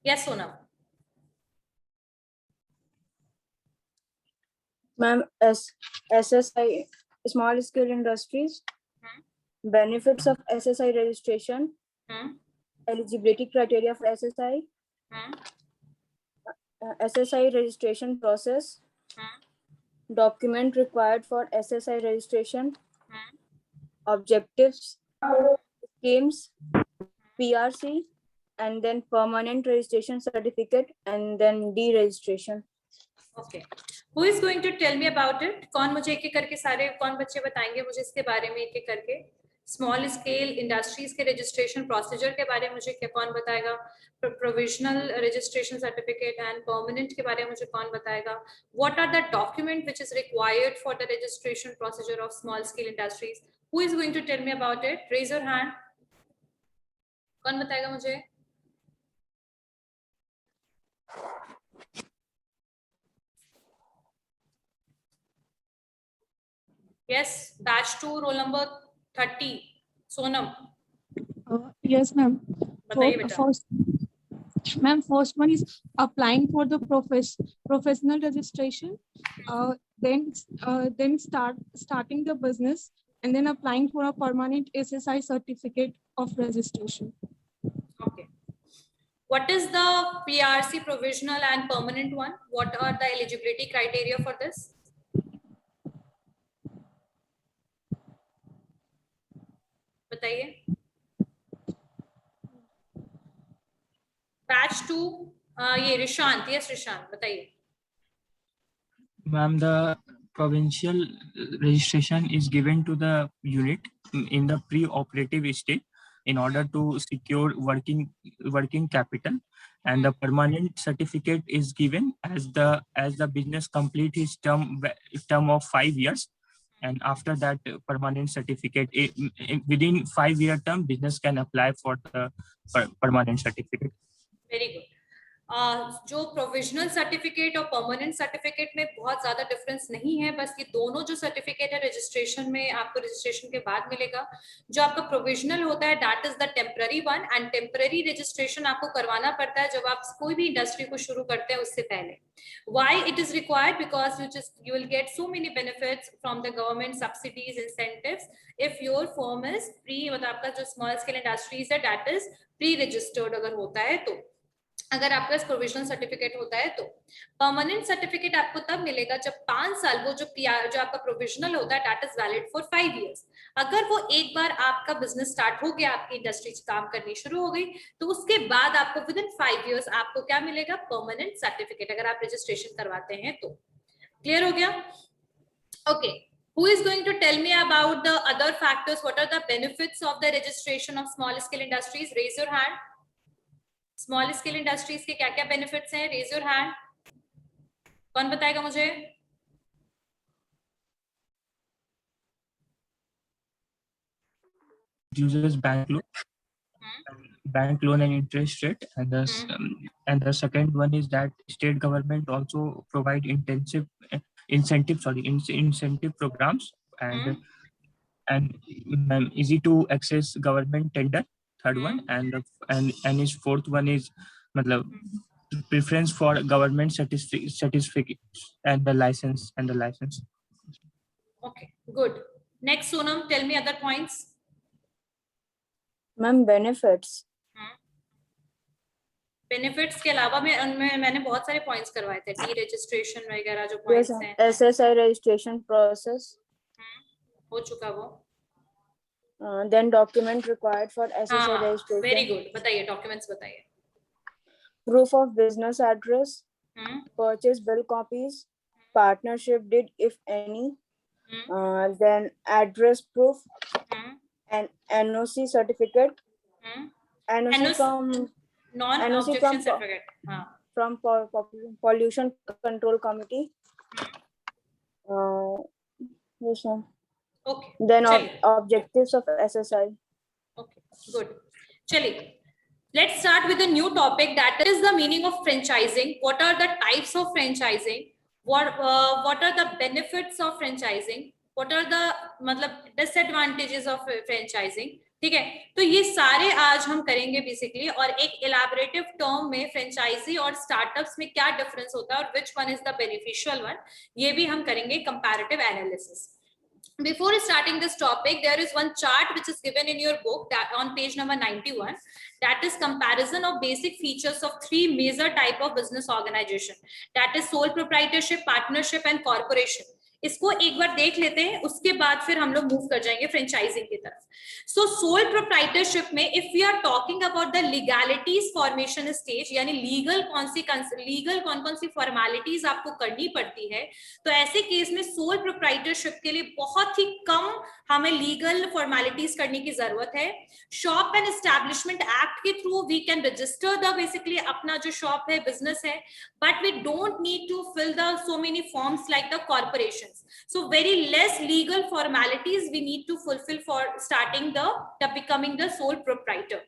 Yes, Sonam. Ma'am, SSI, small scale industries, benefits of SSI registration, eligibility criteria for SSI, SSI registration process, document required for SSI registration, objectives, schemes, PRC, and then permanent registration certificate, and then deregistration. Okay. Who is going to tell me about it? कौन मुझे एक एक करके सारे कौन बच्चे बताएंगे मुझे इसके बारे में एक एक करके? स्मॉल स्केल इंडस्ट्रीज के रजिस्ट्रेशन प्रोसीजर के बारे में मुझे क्या कौन बताएगा? Provisional registration certificate and permanent के बारे में मुझे कौन बताएगा? What are the document which is required for the registration procedure of small scale industries? Who is going to tell me about it? Raise your hand. कौन बताएगा मुझे? Yes, batch 2, roll number 30. Sonam. Yes, ma'am. बताइए बेटा. First one is applying for the professional registration. Then starting the business, and then applying for a permanent SSI certificate of registration. Okay. What is the PRC provisional and permanent one? What are the eligibility criteria for this? बताइए. Batch 2, ये Rishant. Yes, Rishant, बताइए. Ma'am, the provincial registration is given to the unit in the pre-operative stage in order to secure working capital, and the permanent certificate is given as the business complete its term of 5 years, and after that permanent certificate within 5-year term business can apply for the permanent certificate. Very good. जो provisional certificate और permanent certificate में बहुत ज्यादा difference नहीं है, बस ये दोनों जो सर्टिफिकेट है रजिस्ट्रेशन में आपको रजिस्ट्रेशन के बाद मिलेगा. जो आपका प्रोविजनल होता है that is the temporary one, and temporary registration आपको करवाना पड़ता है जब आप कोई भी इंडस्ट्री को शुरू करते हैं उससे पहले. Why it is required? Because you will get so many benefits from the government subsidies, incentives if your firm is pre, मतलब आपका जो स्मॉल स्केल इंडस्ट्रीज है दैट इज प्री रजिस्टर्ड अगर होता है तो. अगर आपका प्रोविजनल सर्टिफिकेट होता है तो परमानेंट सर्टिफिकेट आपको तब मिलेगा जब 5 साल वो जो आपका प्रोविजनल होता है that is valid for 5 years. अगर वो एक बार आपका बिजनेस स्टार्ट हो गया, आपकी इंडस्ट्री काम करनी शुरू हो गई, तो उसके बाद आपको विद इन 5 इयर्स आपको क्या मिलेगा? परमानेंट सर्टिफिकेट, अगर आप रजिस्ट्रेशन करवाते हैं तो. क्लियर हो गया? Okay. Who is going to tell me about the other factors? What are the benefits of the registration of small scale industries? Raise your hand. Small scale industries के क्या क्या बेनिफिट्स हैं? Raise your hand. कौन बताएगा मुझे? Uses bank loan and interest rate, and the second one is that state government also provide incentive programs, and easy to access government tender. Third one, and his fourth one is matlab preference for government certificate and the license. Okay, good. Next, Sonam, tell me other points. Ma'am, benefits. Benefits के अलावा मैंने बहुत सारे points करवाए थे, D registration वगैरह जो points हैं. SSI registration process. हो चुका वो. Then document required for SSI registration. Very good. बताइए डॉक्यूमेंट्स बताइए. Proof of business address, purchase bill copies, partnership deed if any, then address proof, and NOC certificate, NOC from non-objection certificate, from pollution control committee. Yes, ma'am. Okay. Then objectives of SSI. Okay, good. चलिए, let's start with a new topic, that is the meaning of franchising. What are the types of franchising? What are the benefits of franchising? What are the disadvantages of franchising? ठीक है, तो ये सारे आज हम करेंगे basically, और एक इलैबोरेटिव टर्म में फ्रेंचाइजी और स्टार्टअप्स में क्या डिफरेंस होता है और which one is the beneficial one, ये भी हम करेंगे comparative analysis. Before starting this topic, there is one chart which is given in your book that on page number 91, that is comparison of basic features of three major type of business organization, that is sole proprietorship, partnership and corporation. इसको एक बार देख लेते हैं, उसके बाद फिर हम लोग मूव कर जाएंगे फ्रेंचाइजिंग की तरफ. सो सोल प्रोप्राइटरशिप में if we are talking about the legalities formation stage, यानी लीगल कौन कौन सी फॉर्मेलिटीज आपको करनी पड़ती है, तो ऐसे केस में सोल प्रोप्राइटरशिप के लिए बहुत ही कम हमें लीगल फॉर्मेलिटीज करने की जरूरत है. शॉप एंड एस्टैब्लिशमेंट एक्ट के through we can register the basically अपना जो शॉप है, बिजनेस है, but we don't need to fill the so many forms like the corporation. So very less legal formalities we need to fulfill for starting the becoming the sole proprietor.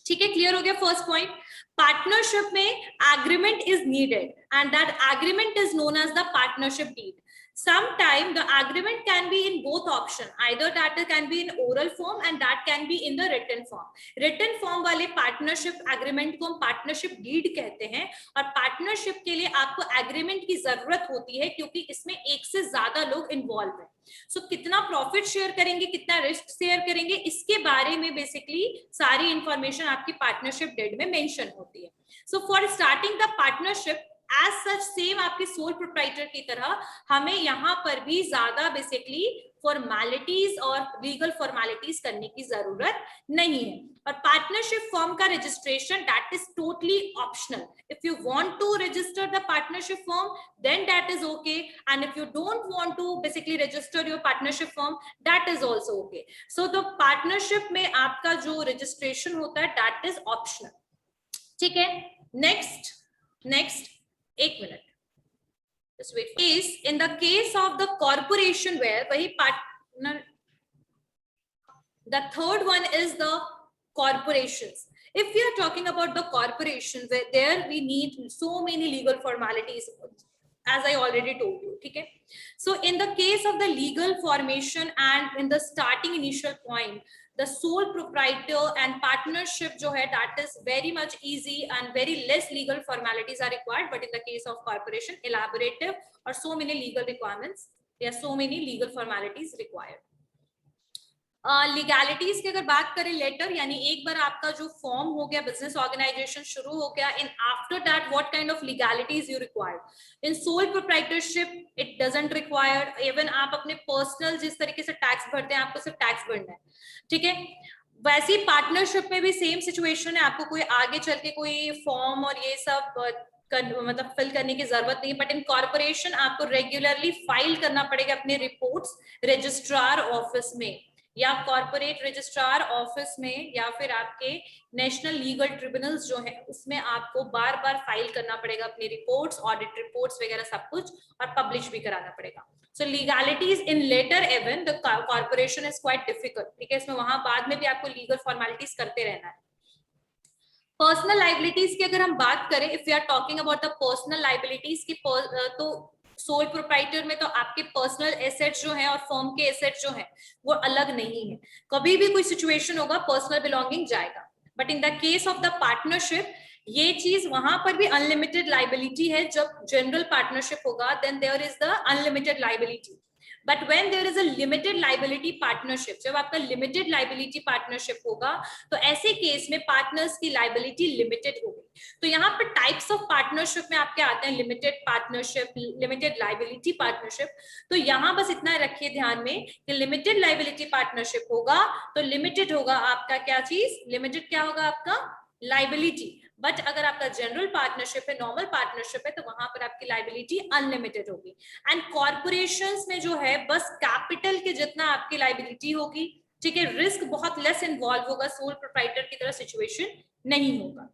ठीक है, clear हो गया first point. Partnership में agreement is needed and that agreement is known as the partnership deed. Sometimes the agreement can be in both options, either that can be in oral form and that can be in the written form. Written form वाले partnership agreement को हम partnership deed कहते हैं, और partnership के लिए आपको agreement की जरूरत होती है क्योंकि इसमें एक से ज्यादा लोग इन्वॉल्व हैं. सो कितना प्रॉफिट शेयर करेंगे, कितना रिस्क शेयर करेंगे, इसके बारे में बेसिकली सारी इंफॉर्मेशन आपकी पार्टनरशिप डीड में मेंशन होती है. So for starting the partnership as such same आपके सोल प्रोप्राइटर की तरह हमें यहाँ पर भी ज्यादा बेसिकली फॉर्मेलिटीज और लीगल फॉर्मेलिटीज करने की जरूरत नहीं है. और पार्टनरशिप फॉर्म का registration that is totally optional. If you want to register the partnership form then that is okay, and if you don't want to basically register your partnership form that is also okay. So the partnership में आपका जो registration होता है that is optional. ठीक है, next एक minute, just wait. Is in the case of the corporation where वही partner, the third one is the corporations. If we are talking about the corporation, where there we need so many legal formalities, as I already told you. ठीक है, so in the case of the legal formation and in the starting initial point, the sole proprietor and partnership जो है that is very much easy and very less legal formalities are required, but in the case of corporation elaborative or so many legal requirements, there are so many legal formalities required. Legalities की अगर बात करें, letter यानी एक बार आपका जो form हो गया, बिजनेस ऑर्गेनाइजेशन शुरू हो गया, in after that what kind of legalities you required. In sole proprietorship it doesn't require. Even आप अपने पर्सनल जिस तरीके से टैक्स भरते हैं, आपको सिर्फ टैक्स भरना है. ठीक है, वैसे ही पार्टनरशिप में भी सेम सिचुएशन है, आपको कोई आगे चल के कोई फॉर्म और ये सब मतलब फिल करने की जरूरत नहीं. बट इन कॉर्पोरेशन आपको रेगुलरली फाइल करना पड़ेगा अपने रिपोर्ट्स रजिस्ट्रार ऑफिस में, या कॉर्पोरेट रजिस्ट्रार ऑफिस में, या फिर आपके नेशनल लीगल ट्रिब्यूनल्स जो है उसमें आपको बार बार फाइल करना पड़ेगा अपनी रिपोर्ट्स, ऑडिट रिपोर्ट्स वगैरह सब कुछ, और पब्लिश भी कराना पड़ेगा. So legalities in later even the corporation is quite difficult. ठीक है, इसमें वहां बाद में भी आपको लीगल फॉर्मेलिटीज करते रहना है. पर्सनल लाइबिलिटीज की अगर हम बात करें, if we are talking about the personal liabilities की, तो सोल प्रोप्राइटर में तो आपके पर्सनल एसेट्स जो हैं और फर्म के एसेट्स जो हैं वो अलग नहीं है. कभी भी कोई सिचुएशन होगा पर्सनल बिलोंगिंग जाएगा. But in the case of the partnership ये चीज वहां पर भी अनलिमिटेड लाइबिलिटी है. जब जनरल पार्टनरशिप होगा then there is the unlimited liability. But when there is a limited liability partnership, जब आपका लिमिटेड लाइबिलिटी पार्टनरशिप होगा तो ऐसे केस में पार्टनर्स की लाइबिलिटी लिमिटेड होगी. तो यहाँ पर टाइप्स ऑफ पार्टनरशिप में आपके आते हैं limited partnership, limited liability partnership. तो यहाँ बस इतना रखिए ध्यान में कि लिमिटेड लाइबिलिटी पार्टनरशिप होगा तो लिमिटेड होगा आपका क्या चीज, लिमिटेड क्या होगा आपका लाइबिलिटी. बट अगर आपका जनरल पार्टनरशिप है, नॉर्मल पार्टनरशिप है, तो वहां पर आपकी लाइबिलिटी अनलिमिटेड होगी. एंड कॉर्पोरेशंस में जो है बस कैपिटल के जितना आपकी लाइबिलिटी होगी. ठीक है, रिस्क बहुत लेस इन्वॉल्व होगा, सोल प्रोप्राइटर की तरह सिचुएशन नहीं होगा.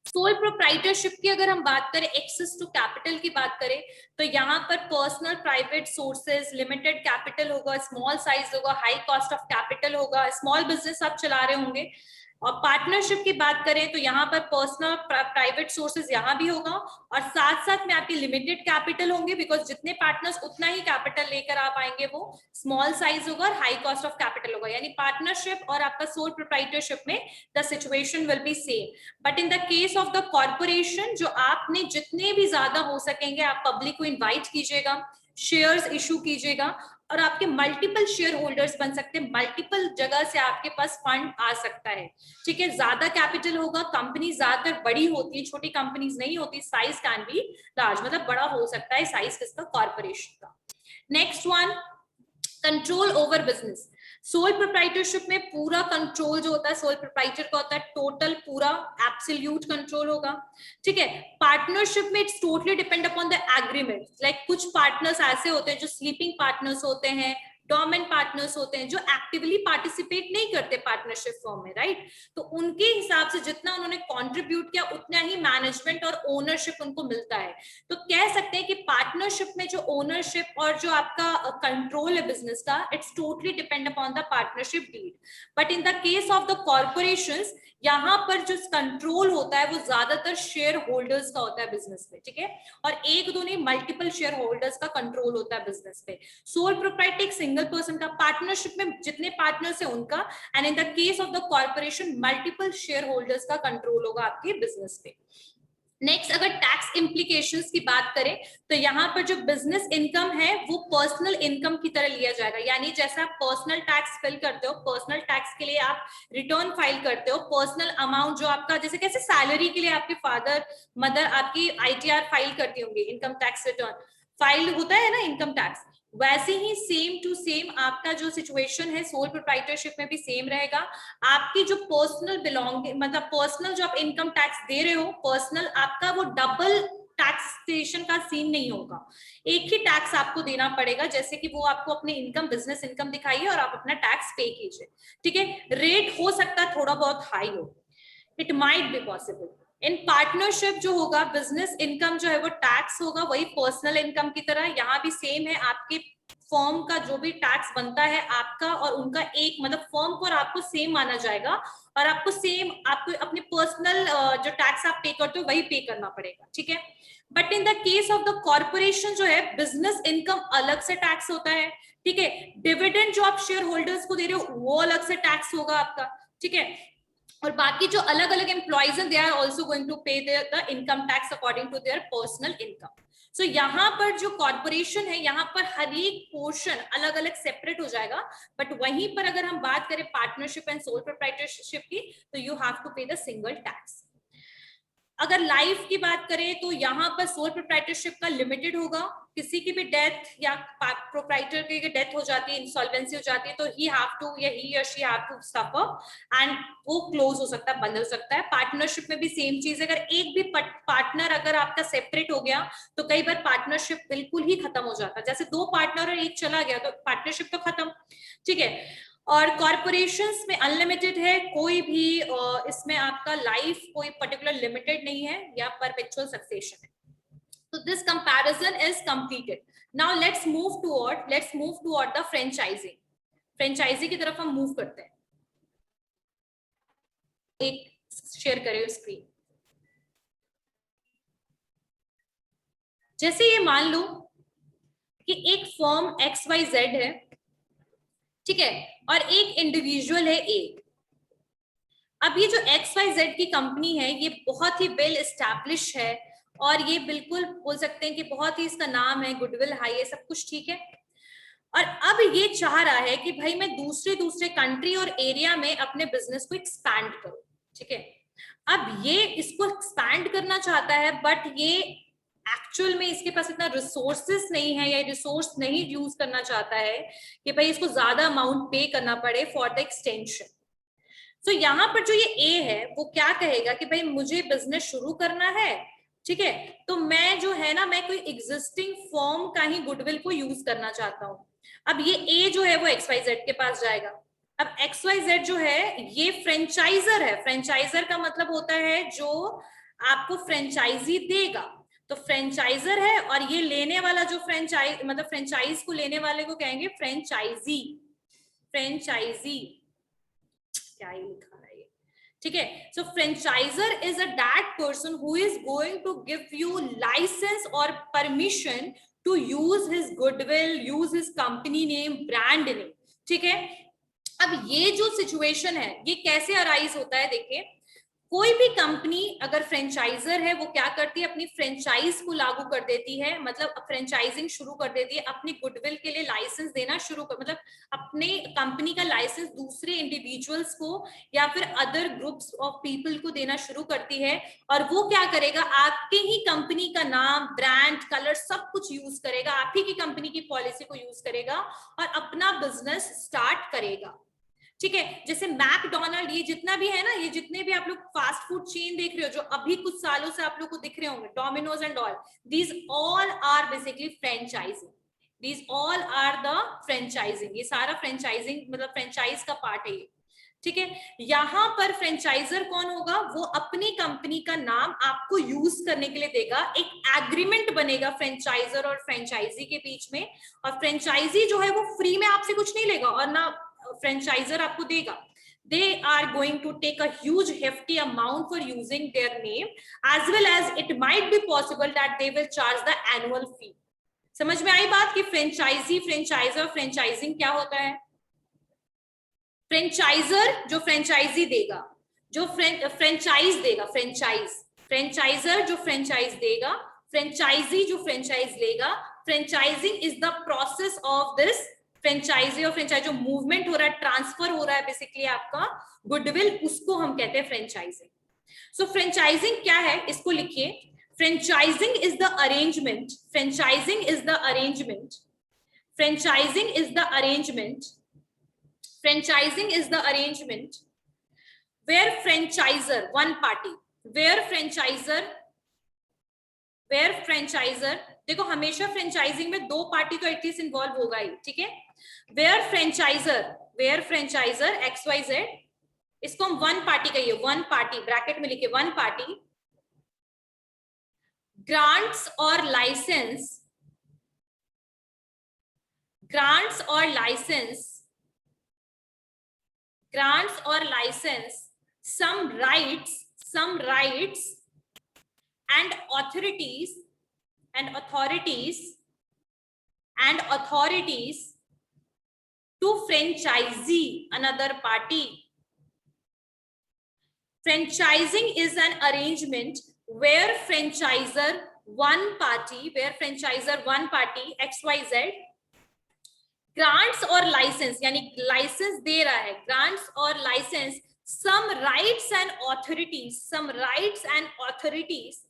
सोल प्रोप्राइटरशिप की अगर हम बात करें, एक्सेस टू कैपिटल की बात करें, तो यहाँ पर personal private sources, limited capital होगा, स्मॉल साइज होगा, हाई कॉस्ट ऑफ कैपिटल होगा. स्मॉल बिजनेस आप चला रहे होंगे और पार्टनरशिप की बात करें तो यहाँ पर पर्सनल प्राइवेट सोर्सेज यहाँ भी होगा, और साथ साथ में आपके लिमिटेड कैपिटल होंगे, बिकॉज जितने पार्टनर्स उतना ही कैपिटल लेकर आप आएंगे, वो स्मॉल साइज होगा और हाई कॉस्ट ऑफ कैपिटल होगा। यानी पार्टनरशिप और आपका सोल प्रोप्राइटरशिप में the situation will be same, but in the case of the corporation जो आपने जितने भी ज्यादा हो सकेंगे आप पब्लिक को इन्वाइट कीजिएगा, शेयर्स इशू कीजिएगा, और आपके मल्टीपल शेयर होल्डर्स बन सकते हैं, मल्टीपल जगह से आपके पास फंड आ सकता है। ठीक है, ज्यादा कैपिटल होगा, कंपनी ज्यादातर बड़ी होती है, छोटी कंपनीज नहीं होती, साइज कैन बी लार्ज, मतलब बड़ा हो सकता है साइज किसका, कॉर्पोरेशन का। Next one, control over business. Soul proprietorship में पूरा कंट्रोल जो होता है सोल प्रोप्राइटर का होता है, टोटल पूरा एब्सोल्यूट कंट्रोल होगा। ठीक है, पार्टनरशिप में it's totally depend upon the agreement. Like कुछ पार्टनर्स ऐसे होते हैं जो स्लीपिंग पार्टनर्स होते हैं, डोरमेंट पार्टनर्स होते हैं, जो एक्टिवली पार्टिसिपेट नहीं करते पार्टनरशिप फॉर्म में, राइट। तो उनके हिसाब से जितना उन्होंने कंट्रीब्यूट किया उतना ही मैनेजमेंट और ओनरशिप उनको मिलता है। तो कह सकते हैं कि पार्टनरशिप में जो ओनरशिप और जो आपका कंट्रोल है बिजनेस का, it's totally depend upon the partnership deed. But in the case of the corporations, यहाँ पर जो कंट्रोल होता है वो ज्यादातर शेयर होल्डर्स का होता है बिजनेस पे। ठीक है, और एक दो नहीं, मल्टीपल शेयर होल्डर्स का कंट्रोल होता है बिजनेस पे। सोल प्रोप्राइटर एक सिंगल पर्सन का, पार्टनरशिप में जितने पार्टनर्स है उनका, and in the case of the corporation multiple share holders का कंट्रोल होगा आपके बिजनेस पे। नेक्स्ट, अगर टैक्स इम्प्लीकेशंस की बात करें तो यहाँ पर जो बिजनेस इनकम है वो पर्सनल इनकम की तरह लिया जाएगा। यानी जैसा आप पर्सनल टैक्स फिल करते हो, पर्सनल टैक्स के लिए आप रिटर्न फाइल करते हो, पर्सनल अमाउंट जो आपका, जैसे कैसे सैलरी के लिए आपके फादर मदर आपकी ITR फाइल करती होंगी, इनकम टैक्स रिटर्न फाइल होता है ना इनकम टैक्स, वैसे ही सेम टू सेम आपका जो सिचुएशन है सोल प्रोप्राइटरशिप में भी सेम रहेगा। आपकी जो पर्सनल बिलोंगिंग, मतलब पर्सनल जो आप इनकम टैक्स दे रहे हो, पर्सनल आपका वो डबल टैक्सेशन का सीन नहीं होगा, एक ही टैक्स आपको देना पड़ेगा। जैसे कि वो आपको अपने इनकम, बिजनेस इनकम दिखाइए और आप अपना टैक्स पे कीजिए। ठीक है, रेट हो सकता है थोड़ा बहुत हाई हो, it might be possible. In partnership जो होगा बिजनेस इनकम जो है वो टैक्स होगा वही पर्सनल इनकम की तरह, यहाँ भी सेम है। आपके फर्म का जो भी टैक्स बनता है आपका और उनका एक, मतलब फर्म को और आपको सेम माना जाएगा, और आपको सेम, आपको अपने पर्सनल जो टैक्स आप पे करते हो वही पे करना पड़ेगा। ठीक है, but in the case of the corporation जो है बिजनेस इनकम अलग से टैक्स होता है। ठीक है, डिविडेंड जो आप शेयर होल्डर्स को दे रहे हो वो अलग से टैक्स होगा आपका। ठीक है, और बाकी जो अलग अलग एम्प्लॉइज हैं, they are also going to pay the income tax according to their personal income. So यहाँ पर जो कॉर्पोरेशन है, यहाँ पर हर एक पोर्शन अलग अलग सेपरेट हो जाएगा। बट वहीं पर अगर हम बात करें पार्टनरशिप एंड सोल प्रोप्राइटरशिप की, तो you have to pay the single tax. अगर लाइफ की बात करें तो यहाँ पर सोल प्रोप्राइटरशिप का लिमिटेड होगा, किसी की भी डेथ या प्रोप्राइटर की डेथ हो जाती है, इंसॉल्वेंसी हो जाती है, तो ही हैव टू या he or she have to suffer and वो क्लोज हो सकता है, बंद हो सकता है। पार्टनरशिप में भी सेम चीज है, अगर एक भी पार्टनर अगर आपका सेपरेट हो गया तो कई बार पार्टनरशिप बिल्कुल ही खत्म हो जाता है। जैसे दो पार्टनर और एक चला गया तो पार्टनरशिप तो खत्म। ठीक है, और कॉर्पोरेशंस में अनलिमिटेड है, कोई भी इसमें आपका लाइफ कोई पर्टिकुलर लिमिटेड नहीं है या परपेचुअल सक्सेशन है। So this comparison is completed. Now let's move toward the franchising. Franchisee की तरफ हम मूव करते हैं। एक शेयर करें स्क्रीन। जैसे ये मान लो कि एक फर्म XYZ है, ठीक है, और एक इंडिविजुअल है A। अब ये जो XYZ की कंपनी है ये बहुत ही वेल एस्टैब्लिश है और ये बिल्कुल बोल सकते हैं कि बहुत ही इसका नाम है, गुडविल हाई है, सब कुछ ठीक है। और अब ये चाह रहा है कि भाई मैं दूसरे कंट्री और एरिया में अपने बिजनेस को एक्सपैंड करूं। ठीक है, अब ये इसको एक्सपैंड करना चाहता है, बट ये एक्चुअल में इसके पास इतना रिसोर्सेस नहीं है या रिसोर्स नहीं यूज करना चाहता है कि भाई इसको ज्यादा अमाउंट पे करना पड़े फॉर द एक्सटेंशन। तो यहाँ पर जो ये ए है वो क्या कहेगा कि भाई मुझे बिजनेस शुरू करना है, ठीक है, तो मैं जो है ना, मैं कोई एग्जिस्टिंग फर्म का ही गुडविल को यूज करना चाहता हूँ। अब ये ए जो है वो XYZ के पास जाएगा। अब XYZ जो है ये फ्रेंचाइजर है। फ्रेंचाइजर का मतलब होता है जो आपको फ्रेंचाइजी देगा, तो फ्रेंचाइजर है। और ये लेने वाला जो मतलब फ्रेंचाइज को लेने वाले को कहेंगे फ्रेंचाइजी। फ्रेंचाइजी क्या ही लिखा है ये, ठीक है. So franchisor is a that person who is going to give you licence और permission to use his goodwill, use his company name, brand name. ठीक है. अब ये जो सिचुएशन है ये कैसे अराइज होता है, देखिए कोई भी कंपनी अगर फ्रेंचाइजर है वो क्या करती है, अपनी फ्रेंचाइज को लागू कर देती है, मतलब फ्रेंचाइजिंग शुरू कर देती है, अपनी गुडविल के लिए लाइसेंस देना शुरू कर, मतलब अपने कंपनी का लाइसेंस दूसरे इंडिविजुअल्स को या फिर अदर ग्रुप्स ऑफ पीपल को देना शुरू करती है. और वो क्या करेगा, आपके ही कंपनी का नाम, ब्रांड, कलर सब कुछ यूज करेगा, आप ही की कंपनी की पॉलिसी को यूज करेगा और अपना बिजनेस स्टार्ट करेगा. ठीक है. जैसे मैकडोनल्ड, ये जितना भी है ना, ये जितने भी आप लोग फास्ट फूड चेन देख रहे हो जो अभी कुछ सालों से आप लोग को दिख रहे होंगे, Domino's and all, these all are basically franchising. These all are the franchising. ये सारा फ्रेंचाइजिंग मतलब फ्रेंचाइज का पार्ट है ये. ठीक है. यहाँ पर फ्रेंचाइजर कौन होगा, वो अपनी कंपनी का नाम आपको यूज करने के लिए देगा. एक एग्रीमेंट बनेगा फ्रेंचाइजर और फ्रेंचाइजी के बीच में, और फ्रेंचाइजी जो है वो फ्री में आपसे कुछ नहीं लेगा और ना फ्रेंचाइजर आपको देगा. They are going to take a huge hefty amount for using their name, as well as it might be possible that they will charge the annual fee. समझ में आई बात कि फ्रेंचाइजी, फ्रेंचाइजर, फ्रेंचाइजिंग क्या होता है. Franchisor जो franchise देगा, जो फ्रेंचाइज देगा, फ्रेंचाइजर जो फ्रेंचाइज देगा, फ्रेंचाइजी जो फ्रेंचाइज लेगा. Franchising is the process of this franchisee और फ्रेंचाइज, जो मूवमेंट हो रहा है, ट्रांसफर हो रहा है बेसिकली आपका गुडविल, उसको हम कहते हैं फ्रेंचाइजिंग. सो फ्रेंचाइजिंग क्या है इसको लिखिए. Franchising is the arrangement, franchising is the arrangement, franchising is the arrangement, franchising is the arrangement where franchisor one party, where franchisor, देखो हमेशा फ्रेंचाइजिंग में दो पार्टी तो एटलीस्ट इन्वॉल्व होगा ही. ठीक है. वेयर फ्रेंचाइजर XYZ, इसको हम वन पार्टी कहिए, वन पार्टी ब्रैकेट में लिखे, वन पार्टी ग्रांट्स और licence some rights and authorities to franchisee another party. Franchising is an arrangement where franchisor one party XYZ grants or license, यानी licence दे रहा है, grants or license some rights and authorities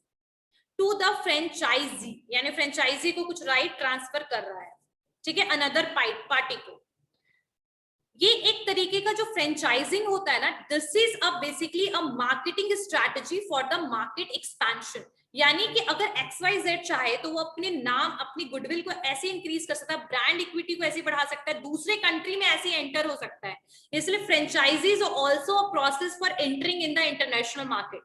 to the franchisee, यानी franchise को कुछ right transfer कर रहा है. ठीक है. अनदर पार्टी को. ये एक तरीके का जो फ्रेंचाइजिंग होता है ना, this is a basically a marketing strategy for the market expansion. यानी कि अगर XYZ चाहे तो वो अपने नाम, अपनी गुडविल को ऐसे इंक्रीज कर सकता है, ब्रांड इक्विटी को ऐसे बढ़ा सकता है, दूसरे कंट्री में ऐसे एंटर हो सकता है. इसलिए franchisee is also a process for entering in the international market.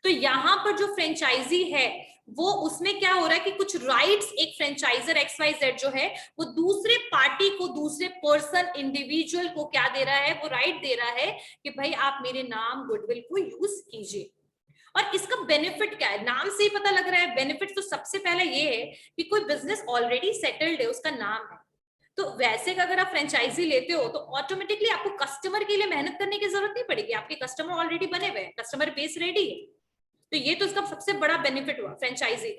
तो यहाँ पर जो फ्रेंचाइजी है वो, उसमें क्या हो रहा है कि कुछ राइट्स एक फ्रेंचाइजर XYZ जो है वो दूसरे पार्टी को, दूसरे पर्सन, इंडिविजुअल को क्या दे रहा है, वो राइट दे रहा है कि भाई आप मेरे नाम, गुडविल को यूज कीजिए. और इसका बेनिफिट क्या है, नाम से ही पता लग रहा है. बेनिफिट तो सबसे पहले ये है कि कोई बिजनेस ऑलरेडी सेटल्ड है, उसका नाम है, तो वैसे अगर आप फ्रेंचाइजी लेते हो तो ऑटोमेटिकली आपको कस्टमर के लिए मेहनत करने की जरूरत नहीं पड़ेगी. आपके कस्टमर ऑलरेडी बने हुए हैं, कस्टमर बेस रेडी है. तो ये तो इसका सबसे बड़ा बेनिफिट हुआ फ्रेंचाइजिंग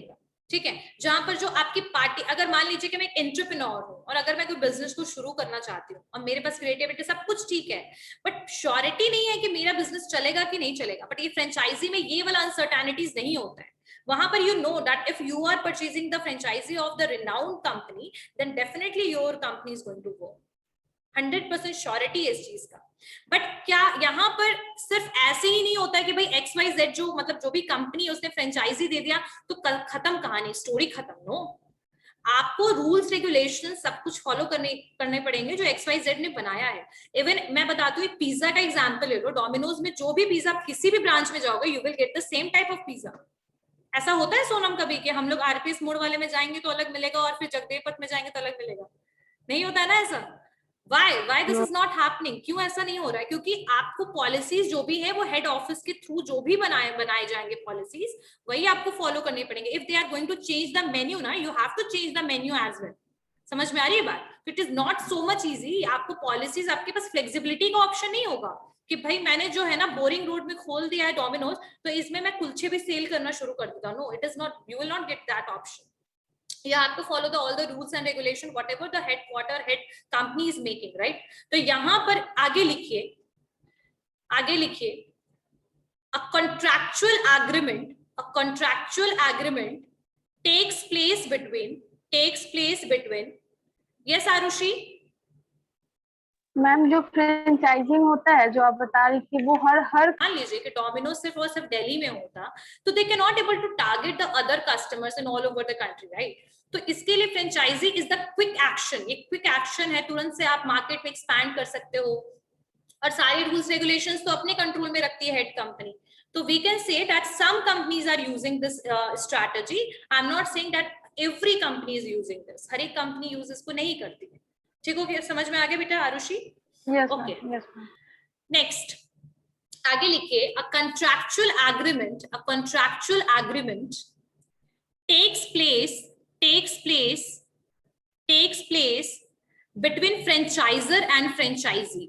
का. ठीक है. जहां पर जो आपकी पार्टी, अगर मान लीजिए कि मैं एक एंटरप्रेन्योर हूं और अगर मैं कोई बिजनेस को शुरू करना चाहती हूँ और मेरे पास क्रिएटिविटी सब कुछ ठीक है, बट श्योरिटी नहीं है कि मेरा बिजनेस चलेगा कि नहीं चलेगा. बट ये फ्रेंचाइजी में ये वाला अनसर्टेनिटीज नहीं होता है. वहां पर you know that if you are purchasing the franchisee of the renowned company, then definitely your company is going to go. 100% surety है इस चीज का. बट क्या यहाँ पर सिर्फ ऐसे ही नहीं होता है कि भाई XYZ जो मतलब जो भी कंपनी है उसने फ्रेंचाइजी दे दिया तो खत्म कहानी, स्टोरी खत्म. नो, आपको रूल्स, रेगुलेशन सब कुछ फॉलो करने पड़ेंगे जो XYZ ने बनाया है. इवन मैं बताती हूँ, एक पिज्जा का एग्जांपल ले लो. डोमिनोज में जो भी पिज्जा किसी भी ब्रांच में जाओगे, you will get the same type of pizza. ऐसा होता है सोनम कभी कि हम लोग RPS मोड़ वाले में जाएंगे तो अलग मिलेगा और फिर जगदेव पथ में जाएंगे तो अलग मिलेगा? नहीं होता है ना ऐसा. Why this is not happening? क्यों ऐसा नहीं हो रहा है? क्योंकि आपको पॉलिसीज जो भी है वो हेड ऑफिस के थ्रू जो भी बनाए जाएंगे पॉलिसीज, वही आपको फॉलो करने पड़ेंगे. If they are going to change the menu ना, you have to change the menu as well. समझ में आ रही है बात? It is not so much easy. आपको पॉलिसीज, आपके पास फ्लेक्सिबिलिटी का ऑप्शन नहीं होगा कि भाई मैंने जो है ना बोरिंग रोड में खोल दिया है डोमिनोज, तो इसमें मैं कुलचे भी सेल करना शुरू कर देता हूं. No, it is not. You will not get that option. You have to follow all the rules and regulation whatever the head company is making, right? तो यहाँ पर आगे लिखिए a contractual agreement takes place between yes Arushi. Ma'am जो franchising होता है जो आप बता रही थी वो हर मान लीजिए कि डोमिनोज सिर्फ और सिर्फ दिल्ली में होता, तो they can not able to target the other customers in all over the country, right? तो इसके लिए franchisee is the quick action. ये क्विक एक्शन है, तुरंत से आप मार्केट में एक्सपैंड कर सकते हो और सारे रूल्स रेगुलेशंस तो अपने कंट्रोल में रखती है हेड कंपनी. तो we can say that some companies are using this strategy. I am not saying that every company is using this. हर एक कंपनी यूज इसको नहीं करती है. ठीक हो गया? समझ में आ गया बेटा आरुषि? ओके. नेक्स्ट आगे लिखिए a contractual agreement takes place between franchisor and franchisee.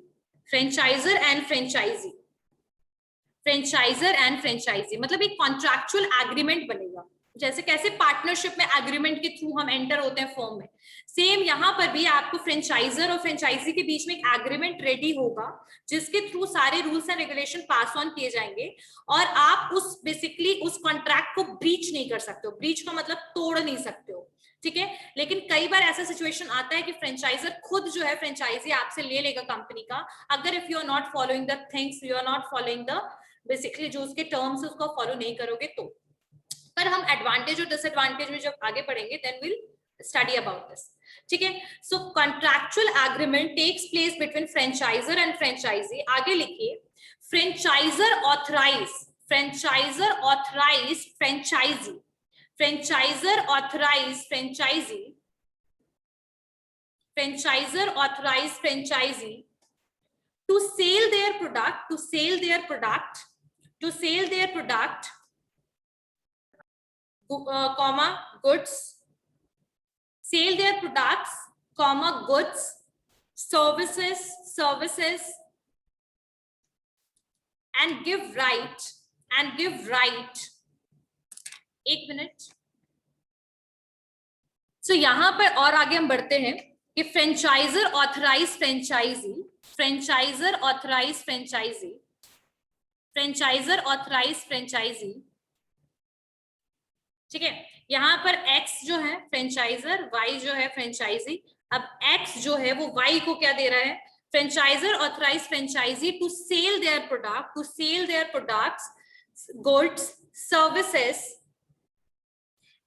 मतलब एक कॉन्ट्रैक्चुअल एग्रीमेंट बनेगा. जैसे कैसे पार्टनरशिप में एग्रीमेंट के थ्रू हम एंटर होते हैं फॉर्म में, सेम यहाँ पर भी आपको फ्रेंचाइजर और फ्रेंचाइजी के बीच में एक एग्रीमेंट रेडी होगा जिसके थ्रू सारे rules and regulation pass on किए जाएंगे और आप बेसिकली उस कॉन्ट्रैक्ट को ब्रीच नहीं कर सकते हो. ब्रीच का मतलब तोड़ नहीं सकते हो, ठीक है? लेकिन कई बार ऐसा सिचुएशन आता है कि फ्रेंचाइजर खुद जो है फ्रेंचाइजी आपसे ले लेगा कंपनी का, अगर if you are not following the things, you are not following the basically जो उसके टर्म्स उसको फॉलो नहीं करोगे तो. पर हम एडवांटेज और डिसएडवांटेज में जब आगे पढ़ेंगे then will study about this. ठीक है? So contractual agreement takes place between franchisor and franchisee. आगे लिखिए franchisor authorise franchisor authorized franchisee to sell their product comma goods, sell their products comma goods, services and give right एक minute. सो यहां पर और आगे हम बढ़ते हैं कि फ्रेंचाइजर ऑथराइज फ्रेंचाइजी. ठीक है? यहां पर X जो है फ्रेंचाइजर, Y जो है फ्रेंचाइजी. अब X जो है वो Y को क्या दे रहा है? Franchisor authorize franchisee to sell their products, goods, services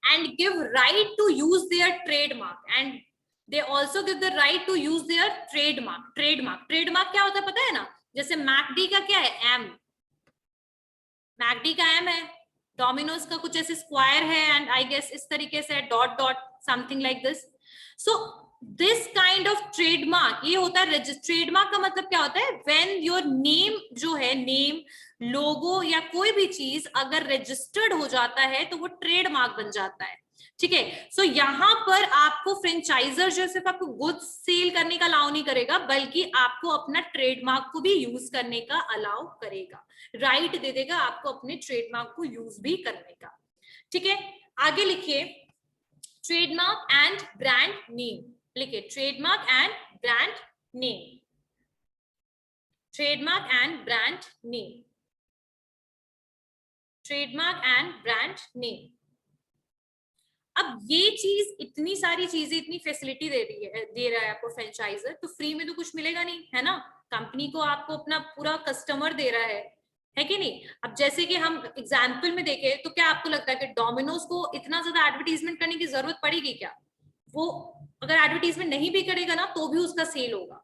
and give right to use their trademark, and they also give the right to use their trademark क्या होता है पता है ना? जैसे मैकडी का क्या है? M. मैकडी का M है, डोमिनोज का कुछ ऐसे स्क्वायर है एंड आई गेस इस तरीके से dot something like this. So this kind of trademark ये होता है. ट्रेडमार्क का मतलब क्या होता है? व्हेन योर नेम जो है, नेम, लोगो या कोई भी चीज अगर रजिस्टर्ड हो जाता है तो वो ट्रेडमार्क बन जाता है. ठीक है? सो यहाँ पर आपको फ्रेंचाइजर जो सिर्फ आपको गुड्स सेल करने का अलाउ नहीं करेगा, बल्कि आपको अपना ट्रेडमार्क को भी यूज करने का अलाउ करेगा. राइट दे देगा आपको अपने ट्रेडमार्क को यूज भी करने का. ठीक है? आगे लिखिए ट्रेडमार्क एंड ब्रांड नेम. लिखिए trademark and brand name. Trademark and brand name. Trademark and brand name. अब ये चीज, इतनी सारी चीजें, इतनी फैसिलिटी दे रहा है आपको फ्रेंचाइजर, तो फ्री में तो कुछ मिलेगा नहीं, है ना? कंपनी को आपको अपना पूरा कस्टमर दे रहा है कि नहीं? अब जैसे कि हम एग्जाम्पल में देखें तो क्या आपको लगता है कि डोमिनोज को इतना ज्यादा एडवर्टीजमेंट करने की जरूरत पड़ेगी क्या? वो अगर एडवर्टीजमेंट नहीं भी करेगा ना तो भी उसका सेल होगा.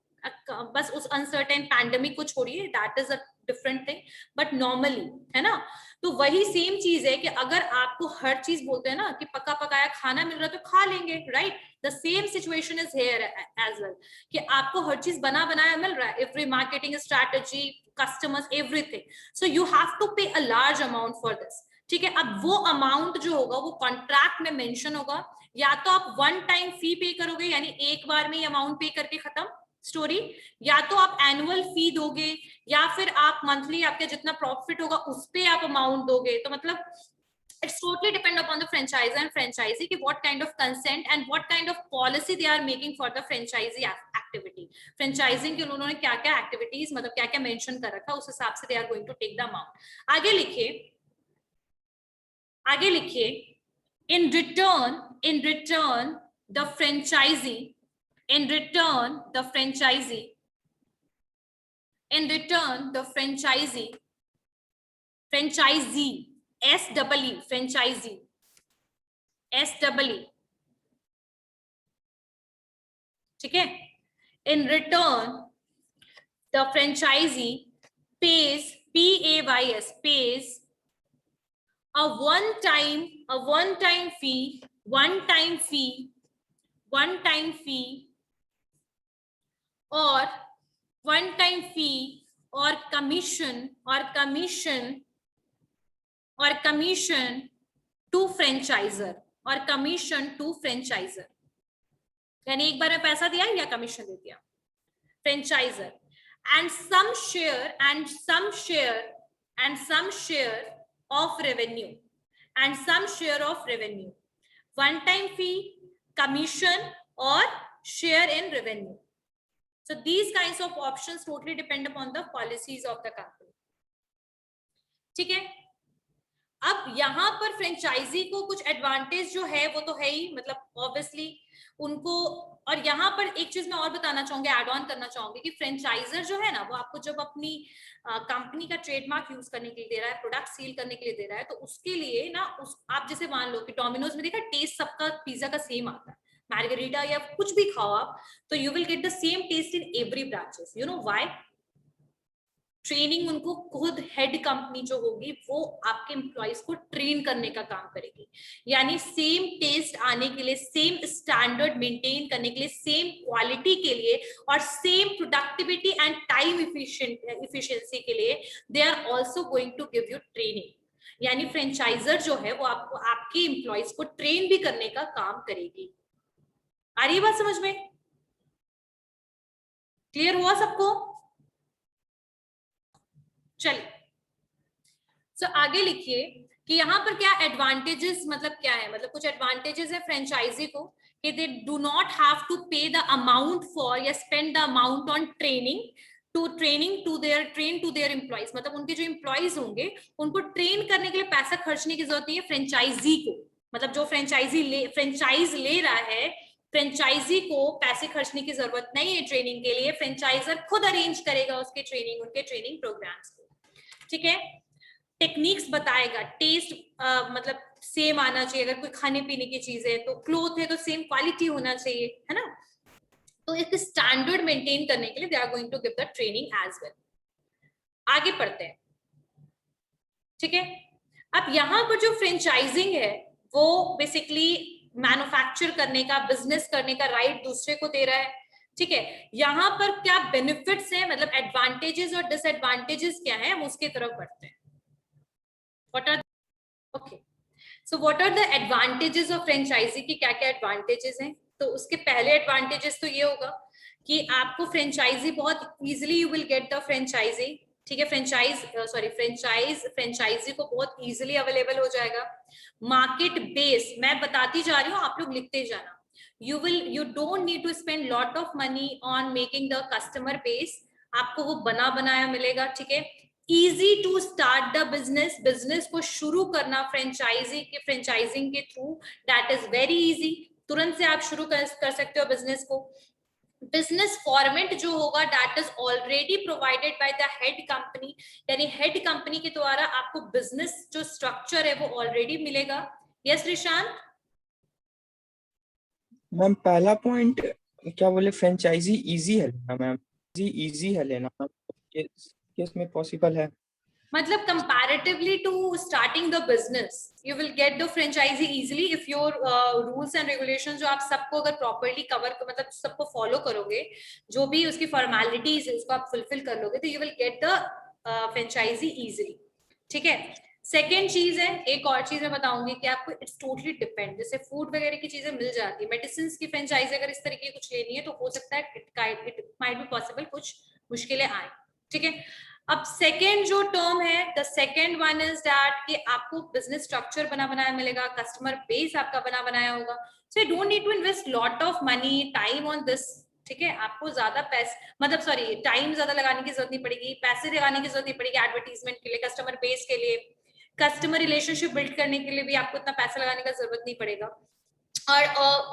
बस उस अनसर्टेन पैंडेमिक को छोड़िए, that is a different thing, but normally, है ना? तो वही सेम चीज है कि अगर आपको हर चीज बोलते हैं ना कि पका पकाया खाना मिल रहा है तो खा लेंगे, right? The same situation is here as well, कि आपको हर चीज बना बनाया मिल रहा है, every marketing strategy, customers, everything, so you have to pay a large amount for this, ठीक है? अब वो अमाउंट जो होगा वो कॉन्ट्रैक्ट में मेंशन होगा, या तो आप वन टाइम फी पे करोगे, यानी एक बार में ही अमाउंट पे करके खत्म स्टोरी, या तो आप एनुअल फी दोगे, या फिर आप मंथली आपके जितना प्रॉफिट होगा उस पे आप अमाउंट दोगे। तो मतलब it's totally depend upon the franchisor and franchisee कि what kind of consent and what kind of policy they are making for the franchisee activity, franchising के उन्होंने क्या क्या activities मतलब क्या क्या mention कर रखा, उस हिसाब से they are going to take the amount। आगे लिखिए in return the franchisee SEE, ठीक है? In return the franchisee pays a one-time fee or commission to franchisor, यानी एक बार में पैसा दिया या कमीशन दे दिया franchisor, and some share of revenue, one time fee, commission or share in revenue. So these kinds of options totally depend upon the policies of the company, ठीक है? अब यहाँ पर फ्रेंचाइजी को कुछ एडवांटेज जो है वो तो है ही, मतलब ऑब्वियसली उनको, और यहाँ पर एक चीज मैं और बताना चाहूंगी, ऐड ऑन करना चाहूंगी कि फ्रेंचाइजर जो है ना वो आपको जब अपनी कंपनी का ट्रेडमार्क यूज करने के लिए दे रहा है, प्रोडक्ट सील करने के लिए दे रहा है, तो उसके लिए ना आप जैसे मान लो कि डोमिनोज में देखा टेस्ट सबका पिज्जा का सेम आता है, मार्गरीटा या कुछ भी खाओ आप, तो you will get the same taste in every branches. You know why? Training उनको खुद हेड कंपनी जो होगी वो आपके एम्प्लॉइज को ट्रेन करने का काम करेगी, यानी सेम टेस्ट आने के लिए, सेम स्टैंडर्ड मेंटेन करने के लिए, सेम क्वालिटी के लिए और same productivity and time efficiency के लिए they are also going to give you training. यानी फ्रेंचाइजर जो है वो आपको आपके एम्प्लॉइज को ट्रेन भी करने का काम करेगी। आ रही है बात समझ में? क्लियर हुआ सबको? चलिए, सो आगे लिखिए कि यहाँ पर क्या एडवांटेजेस, मतलब क्या है, मतलब कुछ एडवांटेजेस है फ्रेंचाइजी को कि they do not have to pay the amount for या spend the amount on training to their employees, मतलब उनके जो एम्प्लॉइज होंगे उनको ट्रेन करने के लिए पैसा खर्चने की जरूरत नहीं है फ्रेंचाइजी को, मतलब जो फ्रेंचाइज ले रहा है, फ्रेंचाइजी को पैसे खर्चने की जरूरत नहीं है ट्रेनिंग के लिए, फ्रेंचाइजर खुद अरेंज करेगा उसके ट्रेनिंग, उनके ट्रेनिंग प्रोग्राम्स को, ठीक है? टेक्निक्स बताएगा, टेस्ट मतलब सेम आना चाहिए, अगर कोई खाने पीने की चीज है तो क्लोथ है तो सेम क्वालिटी होना चाहिए, है ना? तो एक स्टैंडर्ड मेंटेन करने के लिए they are going to give the training as well. आगे पढ़ते हैं, ठीक है? अब यहाँ पर जो फ्रेंचाइजिंग है वो बेसिकली मैन्युफैक्चर करने का, बिजनेस करने का राइट दूसरे को दे रहा है, ठीक है? यहाँ पर क्या बेनिफिट्स हैं, मतलब एडवांटेजेस और डिसएडवांटेजेस क्या है, हम उसकी तरफ बढ़ते हैं। What are the advantages of franchisee की, क्या क्या एडवांटेजेस हैं? तो उसके पहले एडवांटेजेस तो ये होगा कि आपको फ्रेंचाइजी बहुत easily you will get the franchisee, ठीक है? फ्रेंचाइजी को बहुत इजीली अवेलेबल हो जाएगा। मार्केट बेस मैं बताती जा रही हूँ, आप लोग लिखते जाना। you don't need to spend lot of money on making the customer base, आपको वो बना बनाया मिलेगा, ठीक है? easy to start the business को शुरू करना फ्रेंचाइजिंग के through, that is very easy, तुरंत से आप शुरू कर सकते हो बिजनेस को। बिजनेस फॉर्मेट जो होगा that is already provided by the head company, यानी हेड कंपनी के द्वारा आपको बिजनेस जो स्ट्रक्चर है वो ऑलरेडी मिलेगा। यस रिशांत? मैम पहला पॉइंट क्या बोले, फ्रेंचाइजी इजी है लेना मैम, इजी है लेना, इसमें पॉसिबल है? मतलब comparatively to starting the business you will get the franchisee easily if your rules and regulations जो आप सबको अगर properly cover मतलब सबको follow करोगे, जो भी उसकी formalities है उसको आप fulfill कर लोगे, तो you will get the franchisee easily. ठीक है. सेकेंड चीज है, एक और चीज मैं बताऊंगी कि आपको इट्स टोटली डिपेंड, जैसे फूड वगैरह की चीजें मिल जाती है, मेडिसिन की फ्रेंचाइजी अगर इस तरीके की कुछ लेनी है तो हो सकता है इट माइट बी पॉसिबल, कुछ मुश्किलें आए. ठीक है. अब सेकेंड जो टर्म है, the second one is that कि आपको बिजनेस स्ट्रक्चर बना बनाया मिलेगा, कस्टमर बेस आपका बना बनाया होगा, so you don't need to invest lot of money time on this. ठीक है. आपको ज्यादा पैसे मतलब सॉरी टाइम ज्यादा लगाने की जरूरत नहीं पड़ेगी, पैसे लगाने की जरूरत नहीं पड़ेगी एडवर्टीजमेंट के लिए, कस्टमर बेस के लिए, कस्टमर रिलेशनशिप बिल्ड करने के लिए भी आपको इतना पैसा लगाने का जरूरत नहीं पड़ेगा. और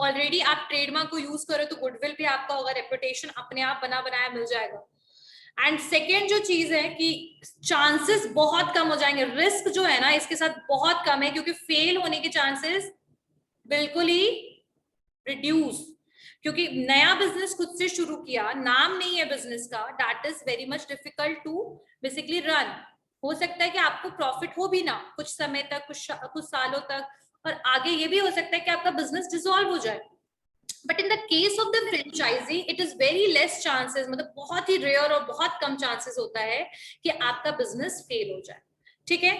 ऑलरेडी आप ट्रेडमार्क को यूज करो तो गुडविल भी आपका होगा, रेपुटेशन अपने आप बना बनाया मिल जाएगा. एंड सेकेंड जो चीज है कि चांसेस बहुत कम हो जाएंगे, रिस्क जो है ना इसके साथ बहुत कम है, क्योंकि फेल होने के चांसेस बिल्कुल ही रिड्यूस, क्योंकि नया बिजनेस खुद से शुरू किया, नाम नहीं है बिजनेस का, that is very much difficult to basically run. हो सकता है कि आपको प्रॉफिट हो भी ना कुछ समय तक, कुछ सालों तक, और आगे ये भी हो सकता है कि आपका बिजनेस डिसॉल्व हो जाए. But in the case of the franchisee it is very less chances, मतलब बहुत ही रेयर और बहुत कम चांसेस होता है कि आपका बिजनेस फेल हो जाए. ठीक है.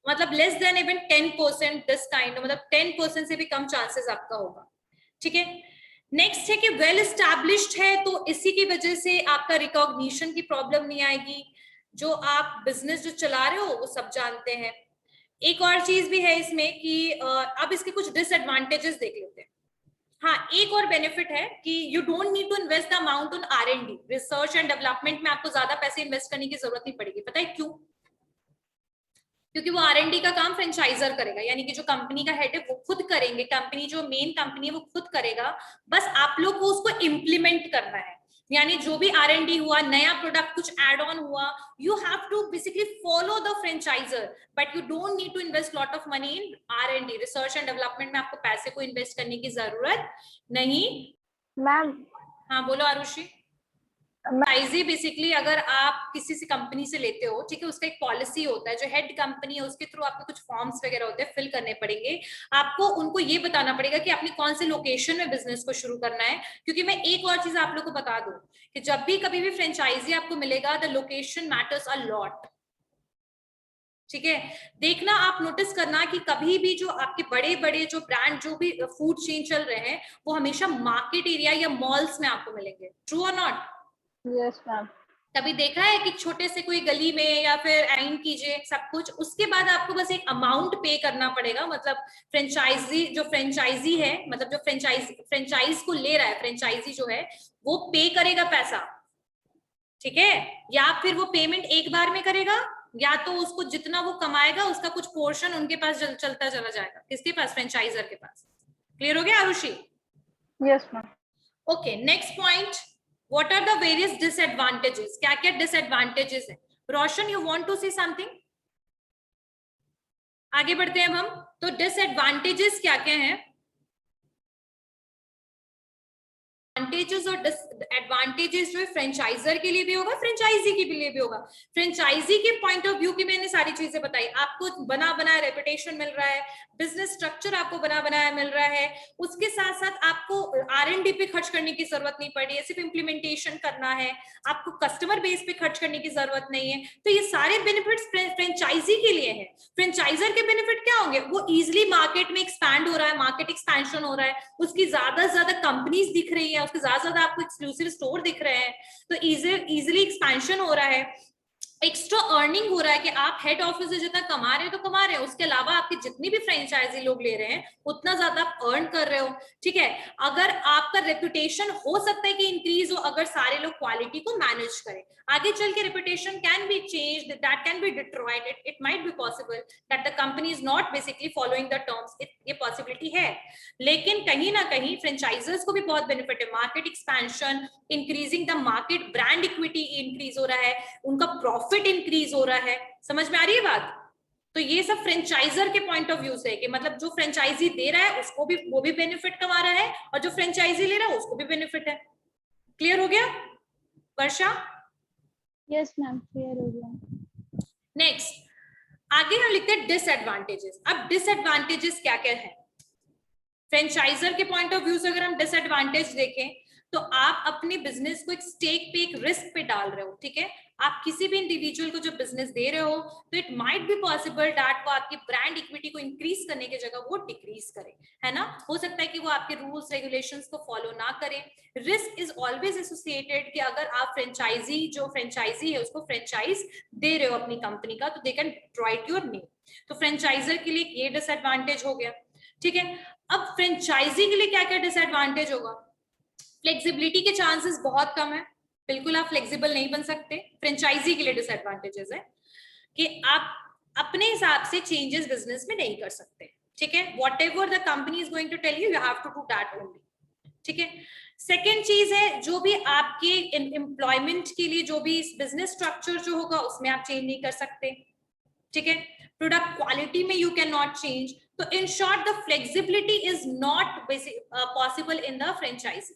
मतलब less than even 10% this kind, मतलब 10% से भी कम चांसेस आपका होगा. ठीक है. नेक्स्ट है कि वेल एस्टैब्लिश्ड है, तो इसी की वजह से आपका रिकॉग्निशन की प्रॉब्लम नहीं आएगी. जो आप बिजनेस जो चला रहे हो वो सब जानते हैं. एक और चीज भी है इसमें कि अब इसके कुछ डिसएडवांटेजेस देख लेते हैं. हाँ, एक और बेनिफिट है कि you don't need to invest the amount on R&D, research and development में आपको ज्यादा पैसे इन्वेस्ट करने की जरूरत नहीं पड़ेगी. पता है क्यों? क्योंकि वो R&D का काम फ्रेंचाइजर करेगा, यानी कि जो कंपनी का हेड है वो खुद करेंगे, कंपनी जो मेन कंपनी है वो खुद करेगा, बस आप लोग को उसको इम्प्लीमेंट करना है. यानी जो भी R&D हुआ, नया प्रोडक्ट कुछ एड ऑन हुआ, you have to basically follow the franchisor, but you don't need to invest lot of money in R&D, research and development में आपको पैसे को इन्वेस्ट करने की जरूरत नहीं. मैम. हाँ बोलो आरुषि. फ्रेंचाइजी बेसिकली अगर आप किसी से कंपनी से लेते हो, ठीक है, उसका एक पॉलिसी होता है, जो हेड कंपनी है उसके थ्रू आपको कुछ फॉर्म्स वगैरह होते हैं, फिल करने पड़ेंगे. आपको उनको ये बताना पड़ेगा कि आपने कौन से लोकेशन में बिजनेस को शुरू करना है. क्योंकि मैं एक और चीज आप लोग को बता दूं कि जब भी कभी भी फ्रेंचाइजी आपको मिलेगा, the location matters a lot. ठीक है. देखना, आप नोटिस करना कि कभी भी जो आपके बड़े बड़े जो ब्रांड जो भी फूड चेन चल रहे हैं वो हमेशा मार्केट एरिया या मॉल्स में आपको मिलेंगे. ट्रू और नॉट? Yes ma'am. कभी देखा है कि छोटे से कोई गली में या फिर अरेंज कीजिए सब कुछ, उसके बाद आपको बस एक अमाउंट पे करना पड़ेगा. मतलब फ्रेंचाइजी है, मतलब जो फ्रेंचाइज को ले रहा है, फ्रेंचाइजी जो है वो पे करेगा पैसा. ठीक है. या फिर वो पेमेंट एक बार में करेगा, या तो उसको जितना वो कमाएगा उसका कुछ पोर्शन उनके पास चलता चला जाएगा. किसके पास? फ्रेंचाइजर के पास. क्लियर हो गया Arushi? Yes ma'am. Okay. Next point, what are the various disadvantages? क्या क्या disadvantages हैं? रोशन, you want to say something? आगे बढ़ते हैं अब हम. तो disadvantages क्या क्या हैं? एडवांटेजेस और डिसएडवांटेजेस जो है फ्रेंचाइजर के लिए भी होगा, फ्रेंचाइजी के लिए भी होगा. फ्रेंचाइजी के पॉइंट ऑफ व्यू की मैंने सारी चीजें बताई. आपको बना बनाया रेपुटेशन मिल रहा है, बिजनेस स्ट्रक्चर आपको बना बनाया मिल रहा है, उसके साथ साथ आपको R&D पे खर्च करने की जरूरत नहीं पड़ी है, सिर्फ इम्प्लीमेंटेशन करना है, आपको कस्टमर बेस पे खर्च करने की जरूरत नहीं है. तो ये सारे बेनिफिट्स फ्रेंचाइजी के लिए है. फ्रेंचाइजर के बेनिफिट क्या होंगे? वो इजिली मार्केट में एक्सपैंड हो रहा है, मार्केट एक्सपेंशन हो रहा है, उसकी ज्यादा से ज्यादा कंपनीज दिख रही है, उसके ज्यादा ज्यादा आपको एक्सक्लूसिव स्टोर दिख रहे हैं, तो इजिली एक्सपेंशन हो रहा है, एक्स्ट्रा अर्निंग हो रहा है कि आप हेड ऑफिस से जितना कमा रहे हो तो कमा रहे हो, उसके अलावा आपके जितनी भी फ्रेंचाइजी लोग ले रहे हैं उतना ज्यादा आप अर्न कर रहे हो. ठीक है. अगर आपका रेपुटेशन हो सकता है कि इंक्रीज हो, अगर सारे लोग क्वालिटी को मैनेज करें. आगे चल के reputation can be changed, that can be destroyed, it might be possible that the company is not basically following the terms. ये पॉसिबिलिटी है. लेकिन कहीं ना कहीं फ्रेंचाइजर्स को भी बहुत बेनिफिट है. Market expansion, increasing the market, brand equity increase हो रहा है, उनका प्रॉफिट इंक्रीज हो रहा है. समझ में आ रही है बात? तो ये सब फ्रेंचाइजर के पॉइंट ऑफ व्यू से है कि मतलब जो फ्रेंचाइजी दे रहा है उसको भी, वो भी बेनिफिट कमा रहा है, और जो फ्रेंचाइजी ले रहा है उसको भी बेनिफिट है. क्लियर हो गया वर्षा? यस मैम, क्लियर हो गया. नेक्स्ट आगे हम लिखते हैं डिसएडवांटेजेस। अब डिसएडवांटेजेस क्या क्या है फ्रेंचाइजर के पॉइंट ऑफ व्यू से अगर हम डिसएडवांटेज देखें तो आप अपने बिजनेस को एक स्टेक पे, एक रिस्क पे डाल रहे हो, ठीक है। आप किसी भी इंडिविजुअल को जो बिजनेस दे रहे हो तो it might be possible that वो आपकी ब्रांड इक्विटी को इंक्रीज करने की जगह वो डिक्रीज करे, है ना। हो सकता है कि वो आपके रूल्स रेगुलेशंस को फॉलो ना करे। रिस्क इज ऑलवेज एसोसिएटेड कि अगर आप फ्रेंचाइजी है उसको फ्रेंचाइज दे रहे हो अपनी कंपनी का तो they can write your name. तो फ्रेंचाइजर के लिए ये डिसएडवांटेज हो गया, ठीक है। अब फ्रेंचाइजी के लिए क्या क्या डिसएडवांटेज होगा? फ्लेक्सिबिलिटी के चांसेस बहुत कम है, बिल्कुल आप फ्लेक्सिबल नहीं बन सकते। फ्रेंचाइजी के लिए डिसएडवांटेजेस है कि आप अपने हिसाब से चेंजेस बिजनेस में नहीं कर सकते, ठीक है। Whatever the company is going to tell you, you have to do that only, ठीक है। सेकेंड चीज है जो भी आपके एम्प्लॉयमेंट के लिए जो भी बिजनेस स्ट्रक्चर जो होगा उसमें आप चेंज नहीं कर सकते, ठीक है। प्रोडक्ट क्वालिटी में यू कैन नॉट चेंज। तो in short the flexibility is not possible in the franchisee,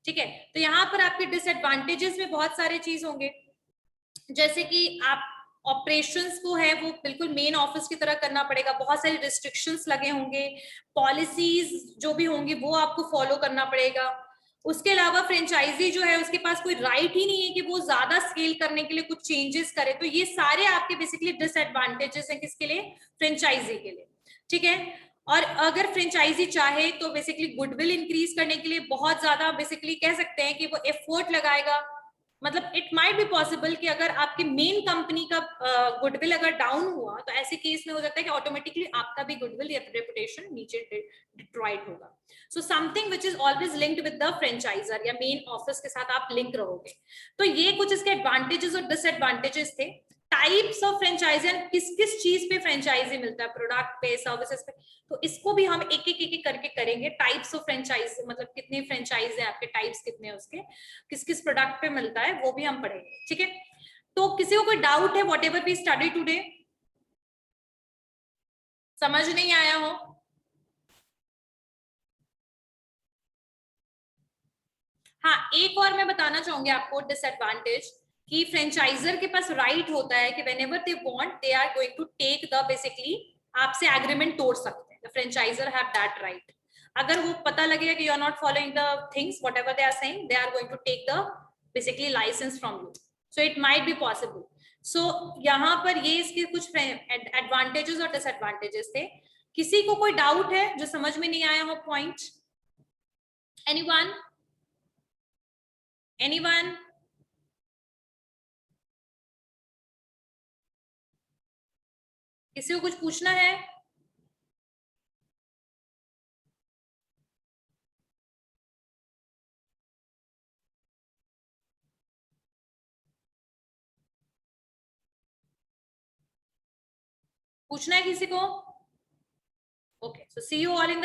ठीक है। तो यहाँ पर आपके डिसएडवांटेजेस में बहुत सारे चीज होंगे, जैसे कि आप ऑपरेशंस को है वो बिल्कुल मेन ऑफिस की तरह करना पड़ेगा, बहुत सारे रिस्ट्रिक्शंस लगे होंगे, पॉलिसीज जो भी होंगी वो आपको फॉलो करना पड़ेगा। उसके अलावा फ्रेंचाइजी जो है उसके पास कोई राइट ही नहीं है कि वो ज्यादा स्केल करने के लिए कुछ चेंजेस करे। तो ये सारे आपके बेसिकली डिसएडवांटेजेस हैं किसके लिए? फ्रेंचाइजी के लिए, ठीक है। और अगर फ्रेंचाइजी चाहे तो बेसिकली गुडविल इंक्रीज करने के लिए बहुत ज्यादा बेसिकली कह सकते हैं कि वो एफर्ट लगाएगा। मतलब इट माइट बी पॉसिबल कि अगर आपकी मेन कंपनी का गुडविल अगर डाउन हुआ तो ऐसे केस में हो सकता है कि ऑटोमेटिकली आपका भी गुडविल या रेपुटेशन नीचे डिट्रॉइट होगा। So something which is always linked with the franchisor या मेन ऑफिस के साथ आप लिंक रहोगे। तो ये कुछ इसके एडवांटेजेस और डिसएडवांटेजेस थे। टाइप्स ऑफ फ्रेंचाइजी, किस किस चीज पे फ्रेंचाइजी मिलता है, प्रोडक्ट पे, सर्विसेज पे, तो इसको भी हम एक एक करके करेंगे। टाइप्स ऑफ फ्रेंचाइज मतलब कितने फ्रेंचाइज है आपके, टाइप्स कितने हैं उसके, किस किस प्रोडक्ट पे मिलता है वो भी हम पढ़ेंगे, ठीक है। तो किसी को कोई डाउट है whatever we study today, समझ नहीं आया हो? हाँ, एक और मैं बताना चाहूंगी आपको डिसएडवांटेज कि फ्रेंचाइजर के पास राइट होता है कि whenever they want they are going to take the basically आपसे एग्रीमेंट तोड़ सकते हैं। The franchisor have that right. अगर वो पता लगेगा कि you are not following the things whatever they are saying, they are going to take the basically licence from you. So it might be possible. So यहाँ पर ये इसके कुछ एडवांटेजेस और डिसएडवांटेजेस थे। किसी को कोई डाउट है जो समझ में नहीं आया हो पॉइंट? एनीवन? Anyone? किसी को कुछ पूछना है? पूछना है किसी को? Okay, so see you all in the